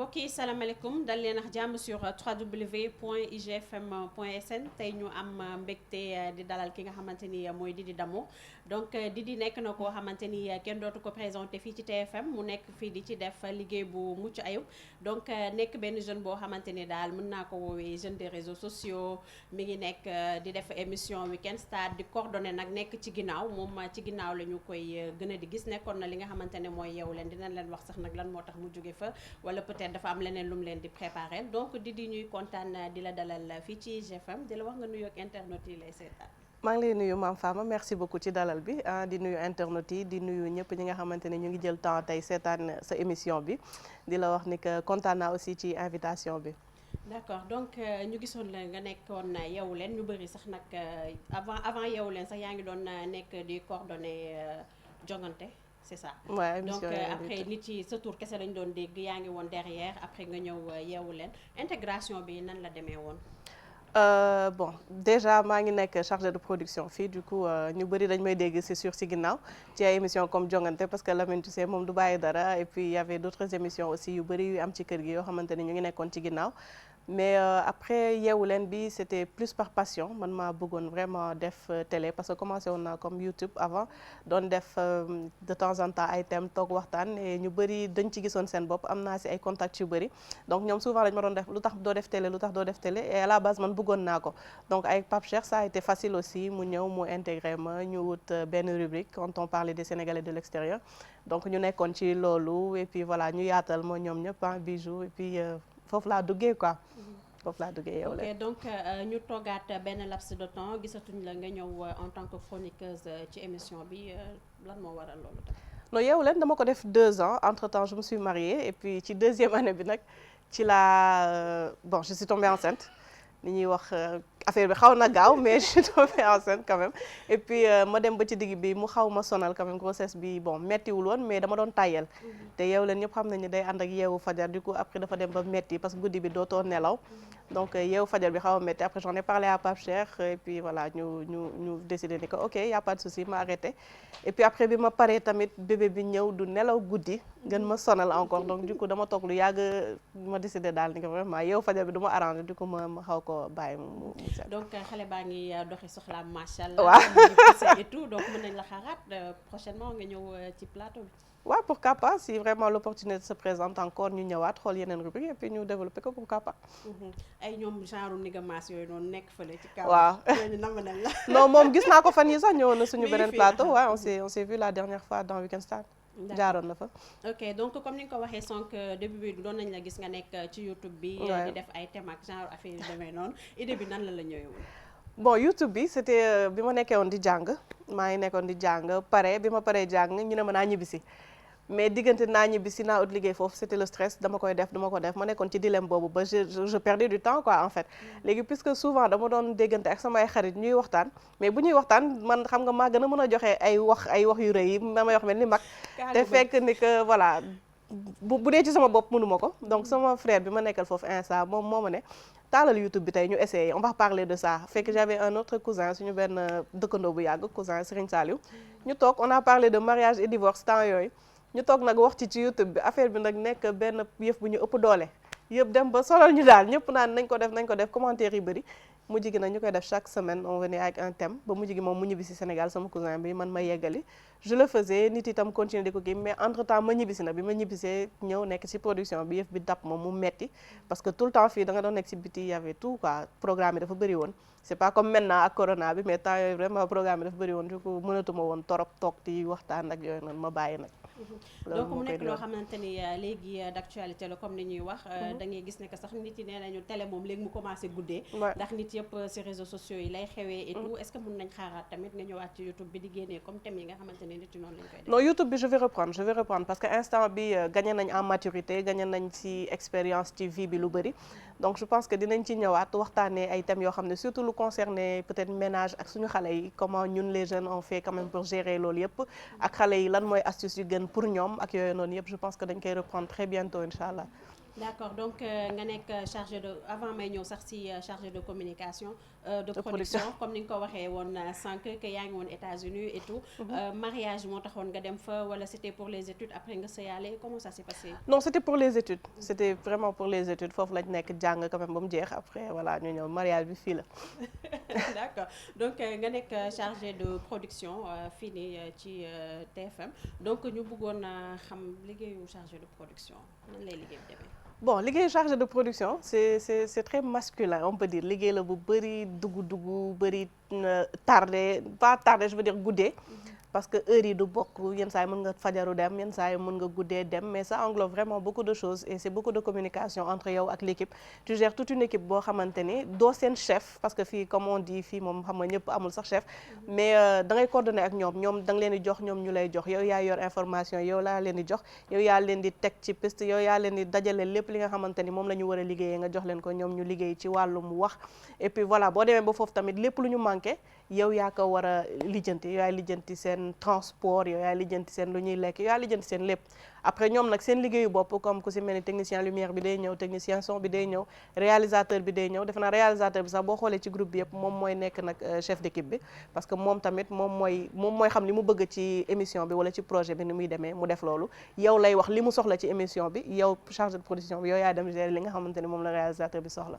mbokk yi salaamaaleykum dal leen ak jàmm sur www.igfm.sn tey ñu am mbégte di dalal ki nga xamante ni mooy Didi Damo donc Didi nekk na koo xamante ni kenn dootu ko présenté fii ci TFM mu nekk fii di ci def liggéey bu mucc ayib donc nekk benn jeune boo xamante ni daal mën naa ko woowee jeune des réseaux sociaux mi ngi nekk di def émission Weekend Stars di coordonné nag nekk ci ginnaaw moom ci ginnaaw la ñu koy gën a di gis nekkoon na li nga xamante ne mooy Yeewu Leen dinañ leen wax sax nag lan moo tax mu jóge fa wala peut-être dafa am leneen lu mu leen di préparer donc Didi ñuy kontaan di la dalal fii ci GFM di la wax nga nuyoog internet yi lay seetaan. maa ngi lay nuyu Mame Fama merci beaucoup ci dalal bi di nuyu internet yi di nuyu ñëpp ñi nga xamante ne ñu ngi jël temps tey seetaan sa émission bi di la wax ni que kontaan naa aussi ci invitation bi. d'accord donc ñu gisoon la nga nekkoon Yeewu Leen ñu bëri sax nag avant Yeewu Leen sax yaa ngi doon nekk di coordonner jongante. C'est ça. Ouais, donc après nit yi sa tour kese lañ doon dégg yaa ngi woon derrière après nga ñëw Yeewu Leen intégration bi nan la demee woon. Bon déjà maa ngi nekk chargé de production fii du coup ñu bëri dañ may dégg c'est sûr ci ginnaaw ci ay émissions comme jongante parce que Lamine tu sais moom du bàyyi dara et puis il y avait d'autres émissions aussi yu bëri yu am ci kër gi yoo xamante ne ñu ngi nekkoon ci ginnaaw. mais après Yeewu Leen bi c'était plus par passion man maa bëggoon vraiment def télé parce que commencé woon naa comme YouTube avant doon def de temps en temps ay thèmes toog waxtaan et ñu bëri dañ ci gisoon seen bopp am naa ci ay contacts yu bëri donc ñoom souvent dañ ma doon def lu tax doo def télé lu tax doo def télé et à la base man bëggoon naa ko donc avec Pape Cheikh ça a été facile aussi mu ñëw mu intégré ma ñu wut benn rubrique quand on parlait des Sénégalais de l'extérieur donc ñu nekkoon ci loolu et puis voilà ñu yaatal ma ñoom ñëpp Bijou et puis foofu laa duggee quoi. foofu laa duggee Yeewu Leen. ok donc ñu toogaat benn laps de temps gisatuñ la nga ñëw en tant que chroniqueuse ci émission bi lan moo waral loolu tam. non Yeewu Leen dama ko def 2 ans entre temps je me suis mariée et puis ci 2e année bi nag ci laa bon je suis tombée enceinte li ñuy wax affaire bi xaw na gaaw mais je suis tombée enceinte quand même et puis ma dem ba ci digg bi mu xaw ma sonal quand même grossesse bi bon mettiwul woon mais dama doon tàyyel te Yeewu Leen ñëpp xam nañu day ànd ak yeewu fajar du coup après dafa dem ba metti parce que guddi bi dootoo nelaw donc yeewu fajar bi xaw a metti après j'en ai parlé à Pape Cheikh et puis voilà ñu décidé ni que ok y a pas de souci ma arrêté et puis après bi ma paree tamit bébé bi ñëw du nelaw guddi gën ma sonal encore donc du coup dama toog lu yàgg ma décidé daal ni que vraiment yeewu fajar bi du ma arrangé du coup ma xaw ko bàyyi mu set. donc xale baa ngi doxi soxlaam macha allah. waaw et tout donc mën nañ la xaaraat prochainement nga ñëw ci plateau bi. waaw pourquoi pas si vraiment l'opportunité se présente encore ñu ñëwaat xool yeneen rubrique et puis ñu développer ko pourquoi pas. ay ñoom genre nigamaas yooyu noonu nekk fële ci kaw. waaw ñooñu nam nañ la. non moom gis naa ko fan yi sax ñëwoon na suñu beneen plateau waaw on s'est vu la dernière fois dans Weekend Stars. jaaroon na fa. ok donc comme ni nga ko waxee sànq début bi doon nañ la gis nga nekk ci YouTube bi. di def ay thèmes ak genre affaire yu demee noonu idée bi nan la ñëwee woon. bon YouTube bi c'était bi ma nekkee woon di jàng maa ngi nekkoon di jàng pare bi ma paree jàng ñu ne ma naa ñibbisi mais diggante naa ñibbisi naa ut liggéey foofu c'était le stress dama koy def dama ko def ma nekkoon ci dilemme boobu ba je perdais du temps quoi en fait léegi puisque souvent dama doon déggante ak samay xarit ñuy waxtaan mais bu ñuy waxtaan man xam nga maa gën a mën a joxe ay wax yu rëy yi ma may wax mel ni mag te fekk ni que voilà bu dee ci sama bopp mënuma ko donc sama frère bi ma nekkal foofu instant moom moo ma ne taalal YouTube bi tey ñu essayer on va parler de ça fekk j'avais un autre cousin suñu benn dëkkandoo bu yàgg cousin Serigne Saliou ñu toog on a parlé de mariage et divorce temps yooyu ñu toog nag wax ci YouTube bi affaire bi nag nekk benn yëf bu ñu ëpp doole yëpp dem ba solal ñu daal ñëpp naan nañ ko def commentaire yi bëri mujj gi nag ñu koy def chaque semaine on venait avec un thème ba mujj gi moom mu ñibbisi Sénégal sama cousin bi man ma yeggali je le faisais nit itam continuer di ko kii mais entre temps ma ñibbisi na bi ma ñibbisee ñëw nekk ci production bi yëf bi dab moom mu metti parce que tout le temps fii da nga doon nekk ci biti y avait tout quoi programme yi dafa bëri woon c'est pas comme maintenant ak corona bi mais temps yooyu vraiment programme yi dafa bëri woon du coup mënatuma woon torop toog di waxtaan ak yooyu noonu ma bàyyi nag. donc mu nekk loo xamante ni léegi d'actualité la comme ni ñuy wax da ngay gis ne que sax nit yi nee nañu télé moom léegi mu commencé guddee ndax nit yëpp ci réseaux sociaux yi lay xewee et tout est-ce que mën nañ xaaraat tamit nga ñëwaat ci YouTube bi di génnee comme thème yi nga xamante ne nit yi noonu lañ koy def. non YouTube bi je vais reprendre parce que instant bi gagné nañ en maturité gagné nañ ci expérience ci vie bi lu bëri donc je pense que dinañ ci ñëwaat waxtaanee ay thèmes yoo xam ne surtout lu concerné peut-être ménage ak suñu xale yi comment ñun les jeunes on fait quand même pour gérer loolu yëpp ak xale yi lan mooy astuce yu gën pour ñoom ak yooyu noonu yëpp je pense que dañ koy reprendre très bientôt incha allah. d'accord donc nga nekk chargé de avant may ñëw sax ci chargé de communication de production comme ni nga ko waxee woon sànq que yaa ngi woon États-Unis et tout mariage moo taxoon nga dem fa wala c'était pour les études après nga sëyaale comment ça s'est passé? Non, c'était pour les études, c'était vraiment pour les études foofu lañ nekk jàng quand même ba mu jeex après voilà ñu ñëw mariage bi fii la. D'accord donc nga nekk chargé de production fii nii ci TFM donc ñu bëggoon xam liggéeyu chargé de production nan lay liggéey bi demee. Bon liggéeyu chargé de production c'est très masculin on peut dire liggéey la bu bëri dugg bëri tardé pas tardé je veux dire guddee. Parce que heure yi du bokk yenn saa yi mën nga fajaru dem yenn saa yi mën nga guddee dem mais ça englobe vraiment beaucoup de choses et c'est beaucoup de communication entre yow ak l'équipe tu gères toute une équipe boo xamante ni doo seen chef parce que fii comme on dit fii moom xam nga ñëpp amul sax chef mais da ngay coordonner ak ñoom da nga leen di jox ñoom ñu lay jox yow yaa yor information yow laa leen di jox yow yaa leen di teg ci piste yow yaa leen di dajale lépp li nga xamante ni moom la ñu war a liggéeyee nga jox leen ko ñoom ñu liggéey ci wàllum wax et puis voilà boo demee ba foofu tamit lépp lu ñu manqué yow yaa ko war a lijjanti yow yaay lijjanti seen transport yow yaay lijjanti seen lu ñuy lekk yow yaay lijjanti seen lépp après ñoom nag seen liggéeyu bopp comme ku si mel ni technicien lumière bi day ñëw technicien son bi day ñëw réalisateur bi day ñëw defe naa réalisateur bi sax boo xoolee ci groupe bi yëpp moom mooy nekk nag chef d'équipe bi parce que moom tamit moom mooy xam li mu bëgg ci émission bi wala ci projet bi ni muy demee mu def loolu yow lay wax li mu soxla ci émission bi yow chargé de production bi yow yaay dem gérer li nga xamante ni moom la réalisateur bi soxla.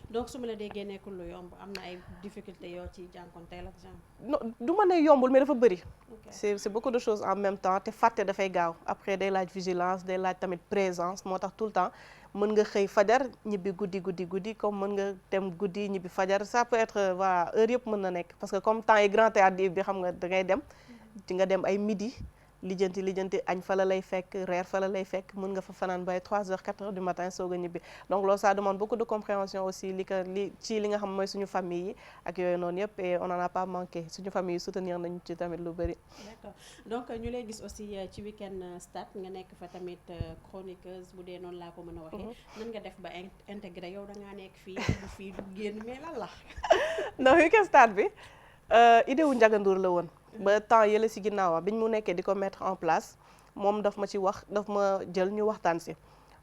donc su ma la déggee nekkul lu yomb am na ay difficultés yoo ci jànkonteel ak genre. non du ma ne yombul mais dafa bëri. c'est beaucoup de choses en même temps te fàtte dafay gaaw après day laaj vigilance day laaj tamit présence moo tax tout le temps mën nga xëy fajar ñibbi guddi comme mën nga dem guddi ñibbi fajar ça peut être voilà heure yëpp mën na nekk parce que comme temps yi grand théâtre bi xam nga da ngay dem di nga dem ay midi lijjanti añ fa la lay fekk reer fa la lay fekk mën nga fa fanaan bay 3 heures 4 heures du matin soog a ñibbi donc loolu ça demande beaucoup de compréhension aussi li nga xam mooy suñu famille yi ak yooyu noonu yëpp et on en a pas manqué suñu famille yi soutenir nañu ci tamit lu bëri. D'accord donc ñu lay gis aussi ci Week-end Stars nga nekk fa tamit chroniqueuse bu dee noonu laa ko mën a waxee. nan nga def ba intégré yow da ngaa nekk fii du génn mais lan la. non Week-end Stars bi idée wu Ndiaga Ndour la woon. ba temps yële si ginnaaw biñ mu nekkee di ko mettre en place moom daf ma jël ñu waxtaan si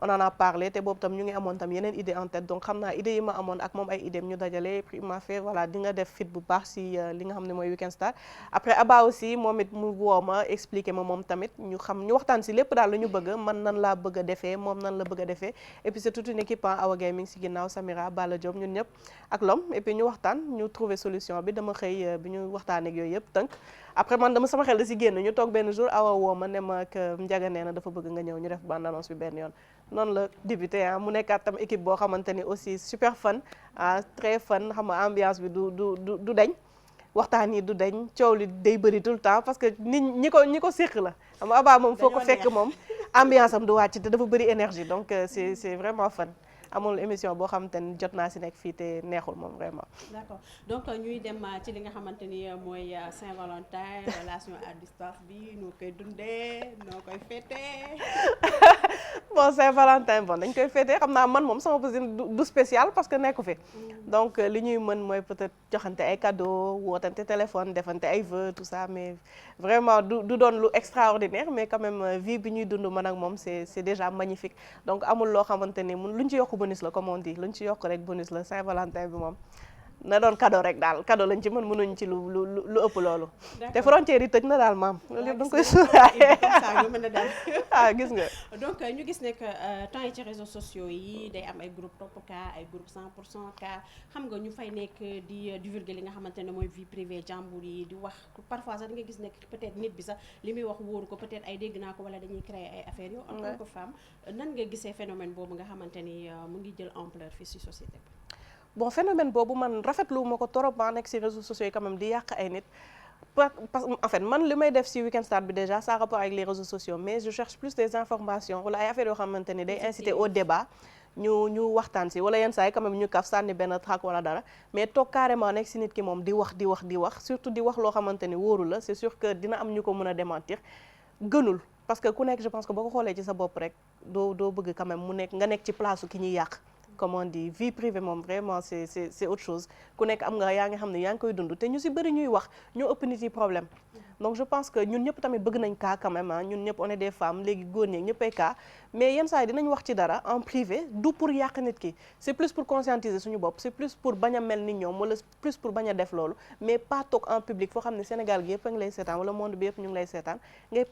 on en a parlé te boobu tam ñu ngi amoon tam yeneen idée en tête donc xam naa idée yi ma amoon ak moom ay idées ñu dajale puis ma fait voilà di nga def fit bu baax si li nga xam ne mooy Week-end Stars après Abba aussi moom it mu woo ma expliquer ma moom tamit ñu waxtaan si lépp daal lu ñu bëgg man nan laa bëgg a defee moom nan la bëgg a defee et puis c'est toute une équipe Awa Gaye mi ngi si ginnaaw Samira Bala Diop ñun ñëpp ak Lom et puis ñu waxtaan ñu trouver solution bi dama xëy bi ñu waxtaan ak yooyu yëpp tënk après man dama sama xel da si génn ñu toog benn jour Awa woo ma ne ma que Ndiaga nee na dafa bëgg nga ñëw ñu def bande annonce bi benn yoon noonu la débuté mu nekkaat tam équipe boo xamante ni aussi super fun très fun xam nga ambiance bi du dañ waxtaan yi du dañ coow li day bëri tout le temps parce que ñi ko séq la xam nga Abba moom foo ko fekk moom ambiance am du wàcc te dafa bëri énergie donc c'est vraiment fun amul émission boo xamante ni jot naa si nekk fii te neexul moom vraiment. D'accord donc ñuy dem ci li nga xamante ni mooy Saint-Valentin relation à distance bi noo koy dundee noo koy fêtee. bon Saint-Valentin bon dañ koy fêtee xam naa man moom sama voisine du spécial parce que nekku fi. donc li ñuy mën mooy peut-être joxante ay cadeaux wootante téléphone defante ay vœux tout ça mais vraiment du doon lu extraordinaire mais quand même vie bi ñuy dund man ak moom c'est déjà magnifique donc amul loo xamante ni luñ ci yokk bonus la comme on dit luñ ci yokk rek bonus la Saint-Valentin bi moom na doon cadeau rek daal cadeau lañ ci mënuñ ci lu ëpp loolu. te frontière yi tëj na daal maam. loolu yëpp da nga koy suuraale gis nga. donc ñu gis ne que temps yi ci réseaux sociaux yi day am ay groupe topp cas ay groupe 100% cas xam nga ñu fay nekk di divulguer li nga xamante ne mooy vie privée jàmbur yi di wax parfois sax da nga gis ne peut-être nit bi sax li muy wax wóoru ko peut-être ay dégg naa ko wala dañuy créer ay affaires yow en tant que femme nan nga gisee phénomène boobu nga xamante ni mu ngi jël ampleur fii ci société bi. bon phénomène boobu man rafetlu ma ko trop ba nekk ci réseaux sociaux yi quand même di yàq ay nit parce que en fait man li may def ci Week-end Stars bi déjà ça rapport avec les réseaux sociaux mais je cherche plus des informations wala ay affaires yoo xamante ni day inciter au débat ñu waxtaan ci wala yenn saa yi quand même ñu kaf sànni benn trac wala dara mais toog carrément nekk ci nit ki moom di wax surtout di wax loo xamante ni wóoru la c'est sûr que dina am ñu ko mën a démentir gënul parce que ku nekk je pense que boo ko xoolee ci sa bopp rek doo bëgg quand même mu nekk nga nekk ci place ki ñuy yàq. comme on dit vie privée moom vraiment c'est autre chose ku nekk am nga yaa ngi xam ne yaa ngi koy dund te ñu ci bëri ñuy wax ñoo ëpp nit yi problème donc je pense que ñun ñëpp tamit bëgg nañ cas quand même ah ñun ñëpp on est des femmes léegi góor ñeeg ñëppay cas mais yenn saa yi dinañ wax ci dara en privé du pour yàq nit ki c'est plus pour conscientiser suñu bopp c'est plus pour bañ a mel ni ñoom wala plus pour bañ a def loolu mais pas toog en public foo xam ne Sénégal gi yëpp a ngi lay seetaan wala monde bi yëpp ñu ngi lay seetaan ngay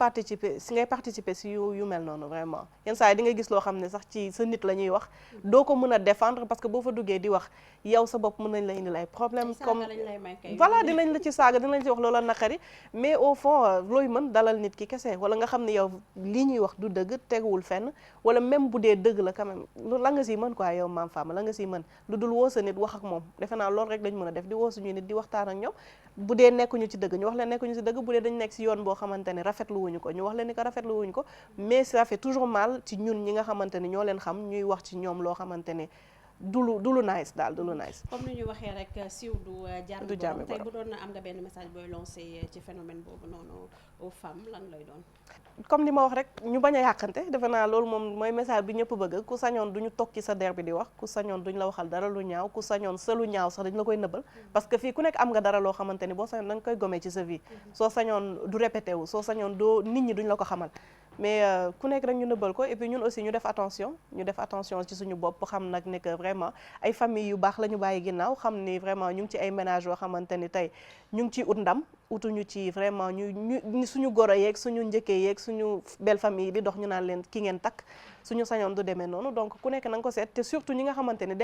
participer si yu mel noonu vraiment yenn saa yi di nga gis loo xam ne sax ci sa nit la ñuy wax doo ko mën a défendre parce que boo fa duggee di wax yow sa bopp mën nañ la indil ay problème comme voilà dinañ la ci saaga dinañ ci wax loola naqari mais au fond looy mën dalal nit ki kese wala nga xam ne yow lii ñuy wax du dëgg teguwul fenn wala même bu dee dëgg la quand même la nga siy mën quoi yow Mame Fama la nga siy mën lu dul woo sa nit wax ak moom defe naa loolu rek lañ mën a def di woo suñuy nit di waxtaan ak ñoom bu dee nekkuñu ci dëgg ñu wax leen nekkuñu ci dëgg bu dee dañ nekk ci yoon boo xamante ne rafetlu wuñu ko ñu wax leen ni ko rafetlu wuñu ko mais ça fait toujours mal ci ñun ñi nga xamante ne ñoo leen xam ñuy wax ci ñoom loo xamante ne du lu nice daal du lu nice. comme ni ñu waxee rek siiw du jàmm tey bu doon am nga benn message booy lancé ci phénomène boobu noonu aux femmes lan lay doon. comme li ma wax rek ñu bañ a yàqante defe naa loolu moom mooy message bi ñëpp bëgg ku sañoon duñu toog ci sa der bi di wax ku sañoon duñ la waxal dara lu ñaaw ku sañoon sa lu ñaaw sax dañ la koy nëbbal parce que fii ku nekk am nga dara loo xamante ni boo sañoon da nga koy gomee ci sa vie soo sañoon du répété wu soo sañoon doo nit ñi duñ la ko xamal mais ku nekk rek ñu nëbbal ko et puis ñun aussi ñu def attention ci suñu bopp xam nag ne que vraiment ay famille yu baax la ñu bàyyi ginnaaw xam ni vraiment ñu ngi ci ay ménage yoo xamante ni tey ñu ngi ciy ut ndam utuñu ci vraiment ñu suñu goro yeeg suñu njëkkee yeeg suñu belle famille di dox ñu naan leen ki ngeen takk suñu sañoon du demee noonu donc ku nekk na nga ko seet te surtout ñi nga xamante ni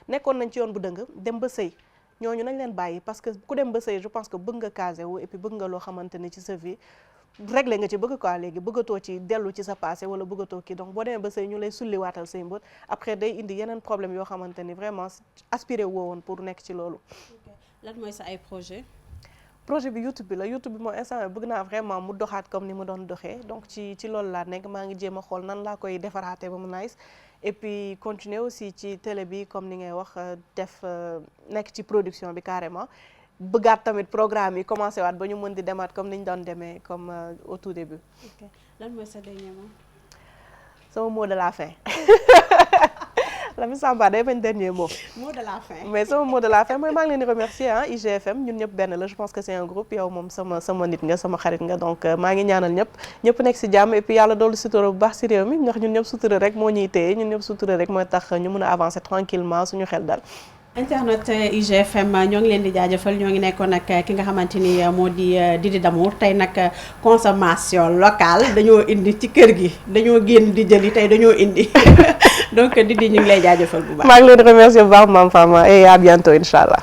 nekkoon nañ ci yoon bu dëng dem ba sëy ñooñu nañ leen bàyyi parce que ku dem ba sëy je pense que bëgg nga casé wu et puis bëgg nga loo xamante ni ci sa vie réglé nga ci bëgg quoi léegi bëggatoo ci dellu ci sa passé wala bëggatoo kii donc boo demee ba sëy ñu lay sulli waatal say mbët après day indi yeneen problème yoo xamante ni vraiment aspiré woo woon pour nekk ci loolu. lan mooy sa ay projet bi YouTube bi la YouTube bi mooy instant bëgg naa vraiment mu doxaat comme ni mu doon doxee donc ci loolu laa nekk maa ngi jéem a xool nan laa koy defaraatee ba mu nice et puis continuer aussi ci télé bi comme ni ngay wax def nekk ci production bi carrément bëggaat tamit programme yi commencé waat ba ñu mën di demaat comme ni ñu doon demee comme au tout début. ok lan mooy sa dernier mot. sama mot de la fin. Lamine Samba day bañ dernier mot. mot de la fin. mais sama mot de la fin mooy maa ngi leen di remercier ah IGFM ñun ñëpp benn la je pense que c'est un groupe yow moom sama nit nga sama xarit nga donc maa ngi ñaanal ñëpp nekk ci jàmm et puis yàlla doolu sutura bu baax ci réew mi ndax ñun ñëpp sutura rek moo ñuy téye ñun ñëpp sutura rek mooy tax ñu mën a avancer tranquillement suñu xel dal. internet IGFM ñoo ngi leen di jaajëfal ñoo ngi nekkoon nag ki nga xamante ni moo di Didi Damour tey nag consommation locale dañoo indi ci kër gi dañoo génn di jëli tey dañoo indi donc Didi ñu ngi lay jaajëfal bu baax. maa ngi leen di remercier bu baax Mame Fama et à bientôt inch'Allah.